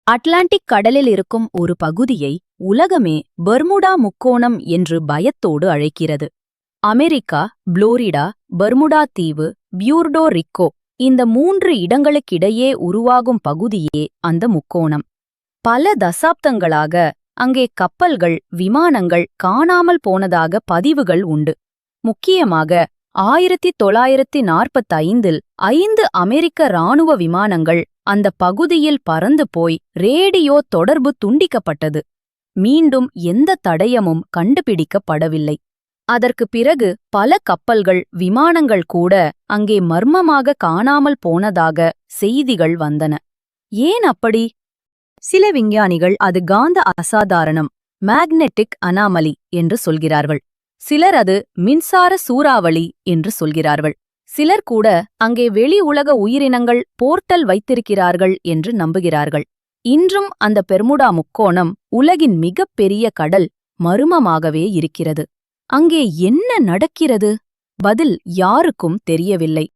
Atlantic கடலில் இருக்கும் ஒரு பகுதியை உலகமே பெர்முடா முக்கோணம் என்று பயத்தோடு அழைக்கிறது. அமெரிக்கா, புளோரிடா, பெர்முடா தீவு, பியூர்டோ ரிக்கோ இந்த 3 இடங்களுக்கிடையே உருவாகும் பகுதியே அந்த முக்கோணம். பல தசாப்தங்களாக அங்கே கப்பல்கள், விமானங்கள் காணாமல் போனதாக பதிவுகள் உண்டு. முக்கியமாக 1945இல் 5 அமெரிக்க இராணுவ விமானங்கள் அந்த பகுதியில் பறந்து போய் ரேடியோ தொடர்பு துண்டிக்கப்பட்டது. மீண்டும் எந்த தடயமும் கண்டுபிடிக்கப்படவில்லை. அதற்கு பிறகு பல கப்பல்கள், விமானங்கள் கூட அங்கே மர்மமாக காணாமல் போனதாக செய்திகள் வந்தன. ஏன் அப்படி? சில விஞ்ஞானிகள் அது காந்த அசாதாரணம், மேக்னெட்டிக் அனாமலி என்று சொல்கிறார்கள். சிலர் அது மின்சார சூறாவளி என்று சொல்கிறார்கள். சிலர் கூட அங்கே வெளி உலக உயிரினங்கள் போர்ட்டல் வைத்திருக்கிறார்கள் என்று நம்புகிறார்கள். இன்றும் அந்த பெர்முடா முக்கோணம் உலகின் மிகப்பெரிய கடல் மர்மமாகவே இருக்கிறது. அங்கே என்ன நடக்கிறது? பதில் யாருக்கும் தெரியவில்லை.